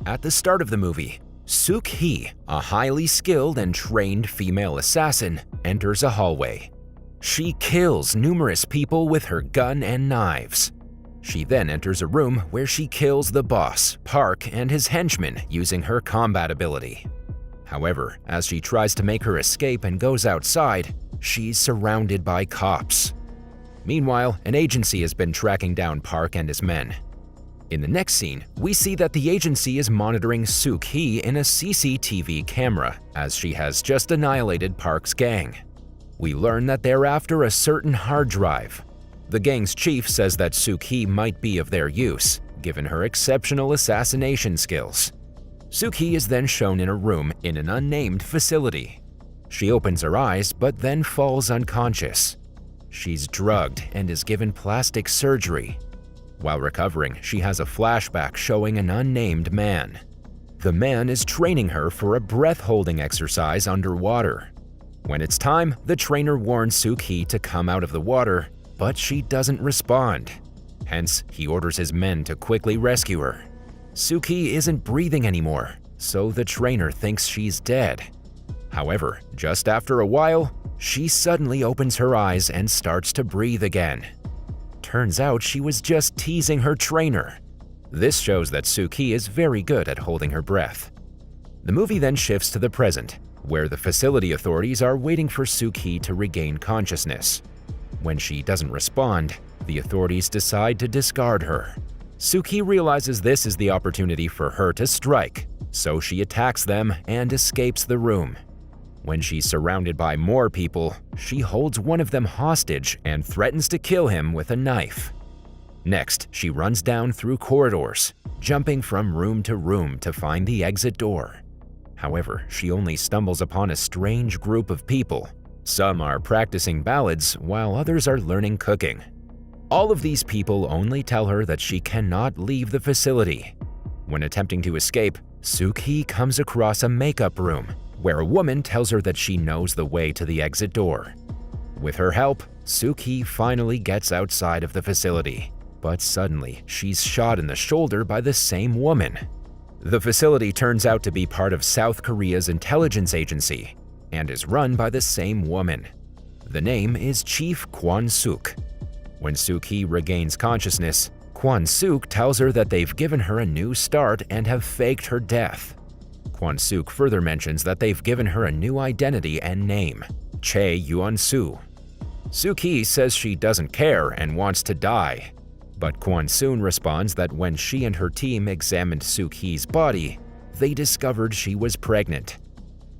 At the start of the movie, Sook-hee, a highly skilled and trained female assassin, enters a hallway. She kills numerous people with her gun and knives. She then enters a room where she kills the boss, Park, and his henchmen using her combat ability. However, as she tries to make her escape and goes outside, she's surrounded by cops. Meanwhile, an agency has been tracking down Park and his men. In the next scene, we see that the agency is monitoring Sook-hee in a CCTV camera, as she has just annihilated Park's gang. We learn that they're after a certain hard drive. The gang's chief says that Sook-hee might be of their use, given her exceptional assassination skills. Sook-hee is then shown in a room in an unnamed facility. She opens her eyes but then falls unconscious. She's drugged and is given plastic surgery. While recovering, she has a flashback showing an unnamed man. The man is training her for a breath-holding exercise underwater. When it's time, the trainer warns Sook-hee to come out of the water, but she doesn't respond. Hence, he orders his men to quickly rescue her. Sook-hee isn't breathing anymore, so the trainer thinks she's dead. However, just after a while, she suddenly opens her eyes and starts to breathe again. Turns out she was just teasing her trainer. This shows that Sook-hee is very good at holding her breath. The movie then shifts to the present, where the facility authorities are waiting for Sook-hee to regain consciousness. When she doesn't respond, the authorities decide to discard her. Sook-hee realizes this is the opportunity for her to strike, so she attacks them and escapes the room. When she's surrounded by more people, she holds one of them hostage and threatens to kill him with a knife. Next, she runs down through corridors, jumping from room to room to find the exit door. However, she only stumbles upon a strange group of people. Some are practicing ballads while others are learning cooking. All of these people only tell her that she cannot leave the facility. When attempting to escape, Sook-hee comes across a makeup room, where a woman tells her that she knows the way to the exit door. With her help, Sook-hee finally gets outside of the facility, but suddenly she's shot in the shoulder by the same woman. The facility turns out to be part of South Korea's intelligence agency and is run by the same woman. The name is Chief Kwon-sook. When Sook-hee regains consciousness, Kwon-sook tells her that they've given her a new start and have faked her death. Kwon-sook further mentions that they've given her a new identity and name, Chae Yeon-soo. Sook-hee says she doesn't care and wants to die, but Kwon-soon responds that when she and her team examined Sook-hee's body, they discovered she was pregnant.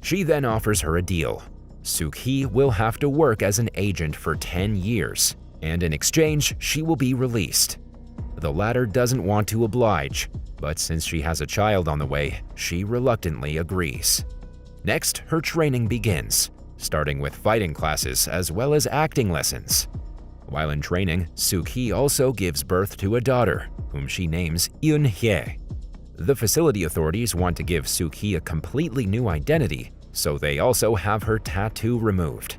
She then offers her a deal. Sook-hee will have to work as an agent for 10 years, and in exchange, she will be released. The latter doesn't want to oblige, but since she has a child on the way, she reluctantly agrees. Next, her training begins, starting with fighting classes as well as acting lessons. While in training, Sook-hee also gives birth to a daughter, whom she names Eun-hye. The facility authorities want to give Sook-hee a completely new identity, so they also have her tattoo removed.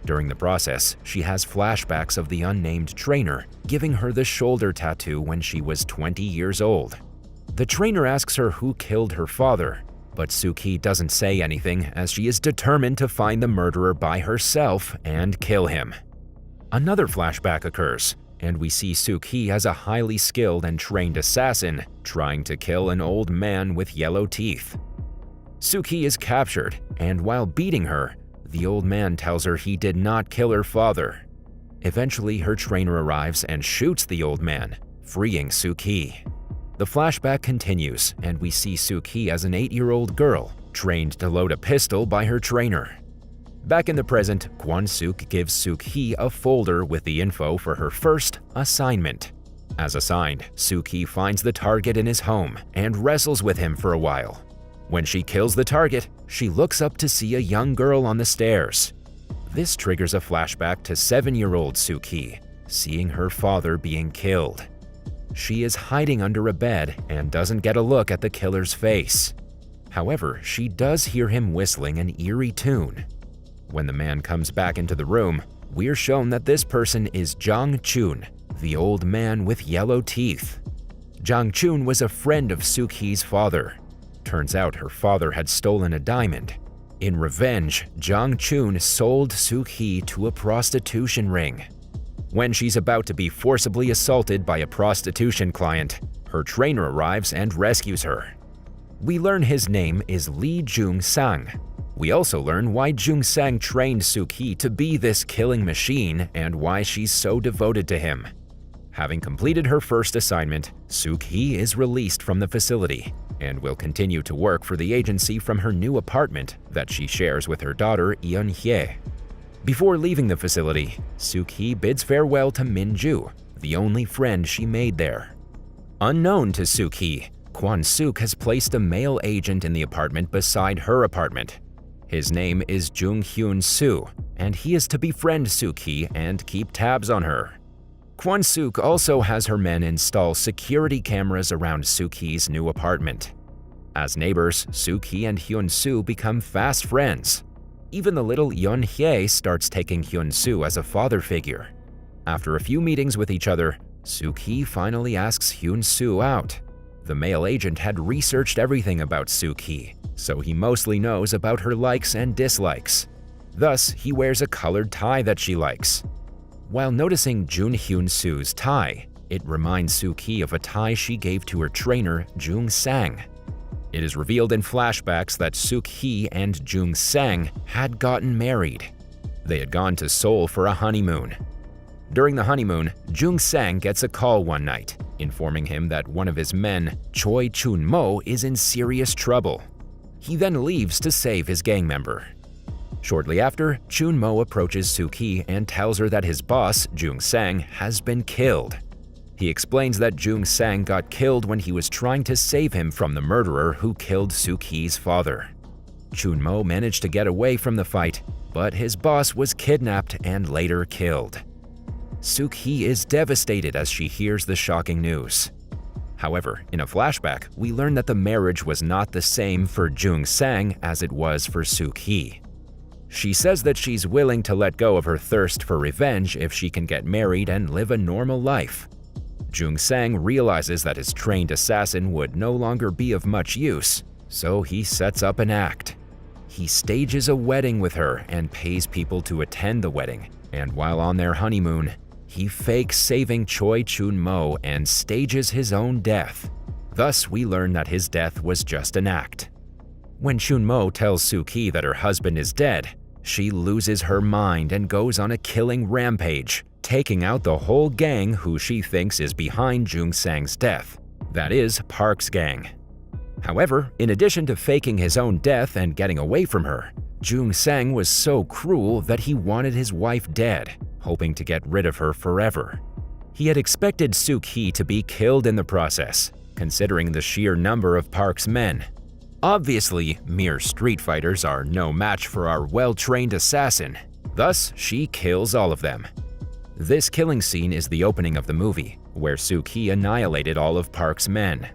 During the process, she has flashbacks of the unnamed trainer giving her the shoulder tattoo when she was 20 years old. The trainer asks her who killed her father, but Sook-hee doesn't say anything as she is determined to find the murderer by herself and kill him. Another flashback occurs, and we see Sook-hee as a highly skilled and trained assassin trying to kill an old man with yellow teeth. Sook-hee is captured, and while beating her, the old man tells her he did not kill her father. Eventually, her trainer arrives and shoots the old man, freeing Sook-hee. The flashback continues, and we see Sook-hee as an 8-year-old girl, trained to load a pistol by her trainer. Back in the present, Kwon-sook gives Sook-hee a folder with the info for her first assignment. As assigned, Sook-hee finds the target in his home and wrestles with him for a while. When she kills the target, she looks up to see a young girl on the stairs. This triggers a flashback to 7-year-old Sook-hee, seeing her father being killed. She is hiding under a bed and doesn't get a look at the killer's face. However, she does hear him whistling an eerie tune. When the man comes back into the room, we're shown that this person is Jung Chun, the old man with yellow teeth. Jang Chun was a friend of Sook-hee's father. Turns out her father had stolen a diamond. In revenge, Jang Chun sold Sook-hee to a prostitution ring. When she's about to be forcibly assaulted by a prostitution client, her trainer arrives and rescues her. We learn his name is Lee Jung-sang. We also learn why Jung-sang trained Sook-hee to be this killing machine and why she's so devoted to him. Having completed her first assignment, Sook-hee is released from the facility and will continue to work for the agency from her new apartment that she shares with her daughter Yeon-hye. Before leaving the facility, Sook-hee bids farewell to Min-ju, the only friend she made there. Unknown to Sook-hee, Kwon-sook has placed a male agent in the apartment beside her apartment. His name is Jung-hyun-soo, and he is to befriend Sook-hee and keep tabs on her. Kwon-sook also has her men install security cameras around Sook-hee's new apartment. As neighbors, Sook-hee and Hyun-soo become fast friends. Even the little Yeon-hye starts taking Hyun-soo as a father figure. After a few meetings with each other, Sook-hee finally asks Hyun-soo out. The male agent had researched everything about Sook-hee, so he mostly knows about her likes and dislikes. Thus, he wears a colored tie that she likes. While noticing Hyun-soo's tie, it reminds Sook-hee of a tie she gave to her trainer, Jung-sang. It is revealed in flashbacks that Sook-hee and Jung-sang had gotten married. They had gone to Seoul for a honeymoon. During the honeymoon, Jung-sang gets a call one night, informing him that one of his men, Choi Chun-mo, is in serious trouble. He then leaves to save his gang member. Shortly after, Chun-mo approaches Sook-hee and tells her that his boss, Jung-sang, has been killed. He explains that Jung-sang got killed when he was trying to save him from the murderer who killed Sook-hee's father. Chun-mo managed to get away from the fight, but his boss was kidnapped and later killed. Sook-hee is devastated as she hears the shocking news. However, in a flashback, we learn that the marriage was not the same for Jung-sang as it was for Sook-hee. She says that she's willing to let go of her thirst for revenge if she can get married and live a normal life. Jung-sang realizes that his trained assassin would no longer be of much use, so he sets up an act. He stages a wedding with her and pays people to attend the wedding, and while on their honeymoon, he fakes saving Choi Chun-mo and stages his own death. Thus, we learn that his death was just an act. When Chun-mo tells Sook-hee that her husband is dead, she loses her mind and goes on a killing rampage, taking out the whole gang who she thinks is behind Jung-sang's death. That is, Park's gang. However, in addition to faking his own death and getting away from her, Jung-sang was so cruel that he wanted his wife dead, hoping to get rid of her forever. He had expected Sook-hee to be killed in the process, considering the sheer number of Park's men. Obviously, mere street fighters are no match for our well-trained assassin. Thus, she kills all of them. This killing scene is the opening of the movie, where Sook-hee annihilated all of Park's men.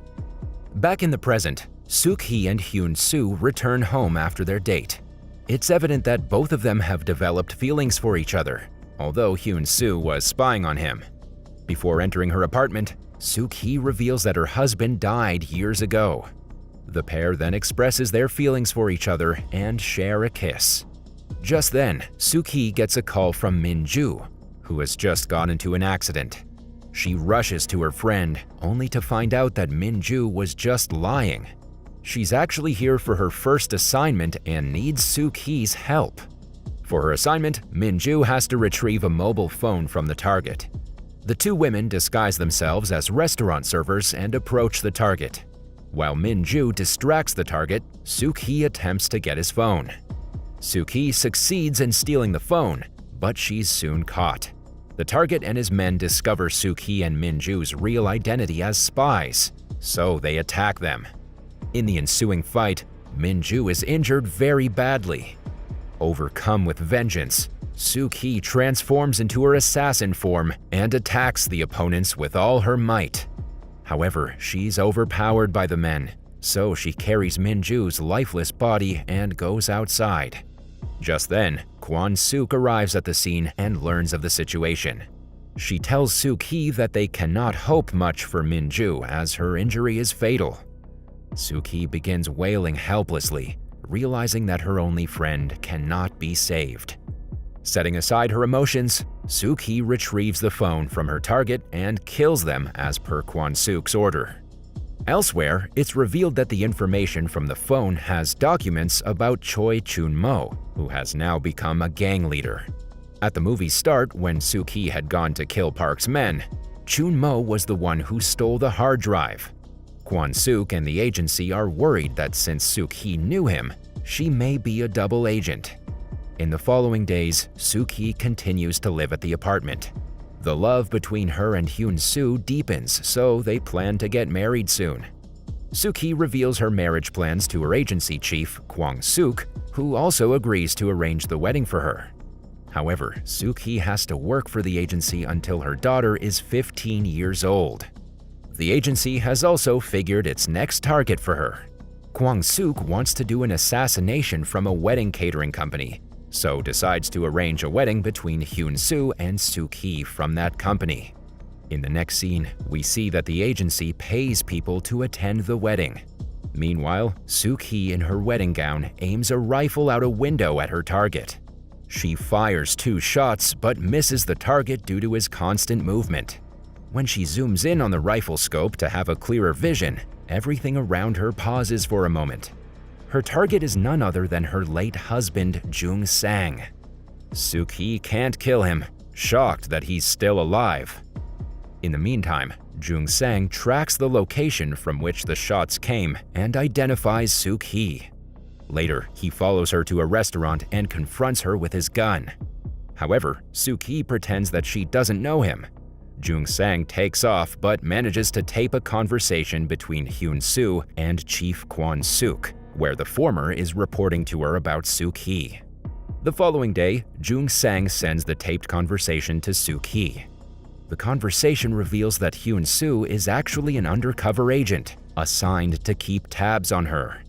Back in the present, Sook-hee and Hyun-soo return home after their date. It's evident that both of them have developed feelings for each other, although Hyun-soo was spying on him. Before entering her apartment, Sook-hee reveals that her husband died years ago. The pair then expresses their feelings for each other and share a kiss. Just then, Sook-hee gets a call from Min-ju, who has just got into an accident. She rushes to her friend, only to find out that Min-ju was just lying. She's actually here for her first assignment and needs Sook-hee's help. For her assignment, Min-ju has to retrieve a mobile phone from the target. The two women disguise themselves as restaurant servers and approach the target. While Min-ju distracts the target, Sook-hee attempts to get his phone. Sook-hee succeeds in stealing the phone, but she's soon caught. The target and his men discover Sook-hee and Min-ju's real identity as spies, so they attack them. In the ensuing fight, Min-ju is injured very badly. Overcome with vengeance, Sook-hee transforms into her assassin form and attacks the opponents with all her might. However, she's overpowered by the men, so she carries Min-ju's lifeless body and goes outside. Just then, Kwon-sook arrives at the scene and learns of the situation. She tells Sook-hee that they cannot hope much for Min-ju as her injury is fatal. Sook-hee begins wailing helplessly, realizing that her only friend cannot be saved. Setting aside her emotions, Sook-hee retrieves the phone from her target and kills them as per Kwon-sook's order. Elsewhere, it's revealed that the information from the phone has documents about Choi Chun-mo, who has now become a gang leader. At the movie's start, when Sook-hee had gone to kill Park's men, Chun-mo was the one who stole the hard drive. Kwon-sook and the agency are worried that since Sook-hee knew him, she may be a double agent. In the following days, Sook-hee continues to live at the apartment. The love between her and Hyun-soo deepens, so they plan to get married soon. Sook-hee reveals her marriage plans to her agency chief, Kwon-sook, who also agrees to arrange the wedding for her. However, Sook-hee has to work for the agency until her daughter is 15 years old. The agency has also figured its next target for her. Kwon-sook wants to do an assassination from a wedding catering company, so decides to arrange a wedding between Hyun-soo and Sook-hee from that company. In the next scene, we see that the agency pays people to attend the wedding. Meanwhile, Sook-hee in her wedding gown aims a rifle out a window at her target. She fires 2 shots but misses the target due to his constant movement. When she zooms in on the rifle scope to have a clearer vision, everything around her pauses for a moment. Her target is none other than her late husband, Jung Sang. Sook-hee can't kill him, shocked that he's still alive. In the meantime, Jung Sang tracks the location from which the shots came and identifies Sook-hee. Later, he follows her to a restaurant and confronts her with his gun. However, Sook-hee pretends that she doesn't know him. Jung Sang takes off but manages to tape a conversation between Hyun-soo and Chief Kwon-sook, where the former is reporting to her about Sook-hee. The following day, Jung Sang sends the taped conversation to Sook-hee. The conversation reveals that Hyun-soo is actually an undercover agent, assigned to keep tabs on her.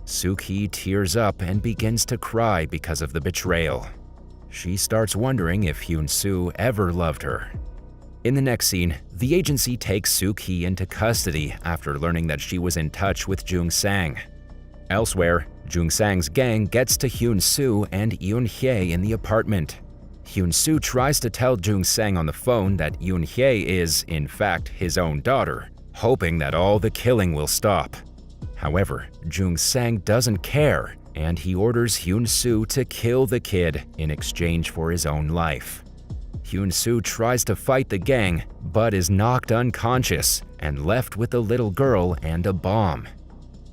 Sook-hee tears up and begins to cry because of the betrayal. She starts wondering if Hyun-soo ever loved her. In the next scene, the agency takes Sook-hee into custody after learning that she was in touch with Jung Sang. Elsewhere, Jung Sang's gang gets to Hyun-soo and Yoon-hye in the apartment. Hyun-soo tries to tell Jung Sang on the phone that Yoon-hye is, in fact, his own daughter, hoping that all the killing will stop. However, Jung Sang doesn't care, and he orders Hyun-soo to kill the kid in exchange for his own life. Hyun-soo tries to fight the gang, but is knocked unconscious and left with the little girl and a bomb.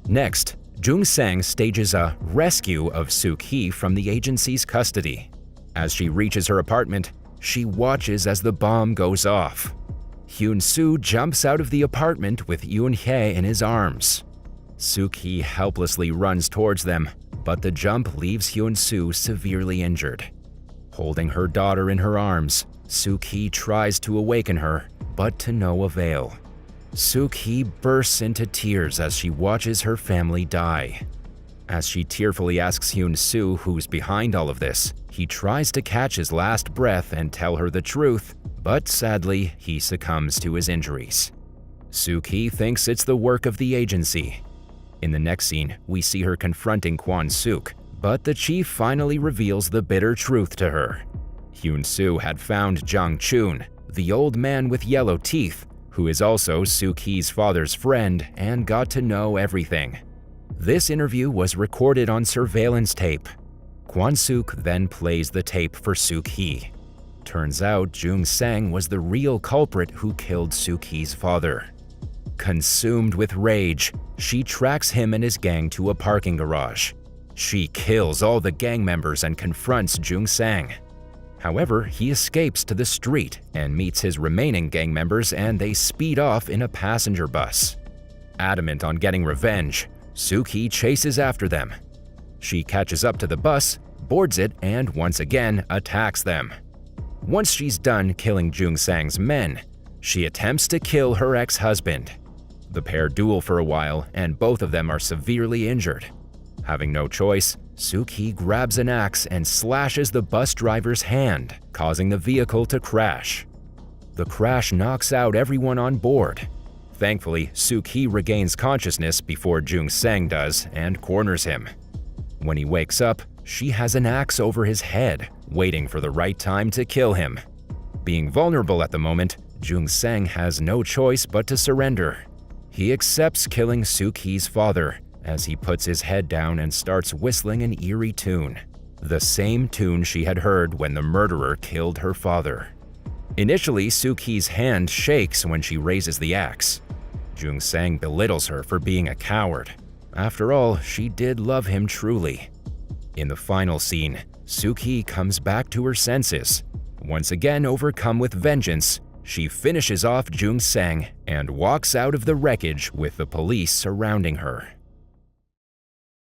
Next, Jung Sang stages a rescue of Sook-hee from the agency's custody. As she reaches her apartment, she watches as the bomb goes off. Hyun-soo jumps out of the apartment with Yoon-hye in his arms. Sook-hee helplessly runs towards them, but the jump leaves Hyun-soo severely injured. Holding her daughter in her arms, Sook-hee tries to awaken her, but to no avail. Sook-hee bursts into tears as she watches her family die. As she tearfully asks Hyun-soo who's behind all of this, he tries to catch his last breath and tell her the truth, but sadly, he succumbs to his injuries. Sook-hee thinks it's the work of the agency. In the next scene, we see her confronting Kwon-sook, but the chief finally reveals the bitter truth to her. Hyun-soo had found Jang Chun, the old man with yellow teeth, who is also Sook-hee's father's friend and got to know everything. This interview was recorded on surveillance tape. Kwon-sook then plays the tape for Sook-hee. Turns out Jung Sang was the real culprit who killed Sook-hee's father. Consumed with rage, she tracks him and his gang to a parking garage. She kills all the gang members and confronts Jung Sang. However, he escapes to the street and meets his remaining gang members, and they speed off in a passenger bus. Adamant on getting revenge, Sook-hee chases after them. She catches up to the bus, boards it, and once again attacks them. Once she's done killing Jung Sang's men, she attempts to kill her ex-husband. The pair duel for a while, and both of them are severely injured. Having no choice, Sook-hee grabs an axe and slashes the bus driver's hand, causing the vehicle to crash. The crash knocks out everyone on board. Thankfully, Sook-hee regains consciousness before Jung-sang does and corners him. When he wakes up, she has an axe over his head, waiting for the right time to kill him. Being vulnerable at the moment, Jung-sang has no choice but to surrender. He accepts killing Sook-hee's father as he puts his head down and starts whistling an eerie tune, the same tune she had heard when the murderer killed her father. Initially, Sook-hee's hand shakes when she raises the axe. Jung-sang belittles her for being a coward. After all, she did love him truly. In the final scene, Sook-hee comes back to her senses. Once again overcome with vengeance, she finishes off Jung-sang and walks out of the wreckage with the police surrounding her.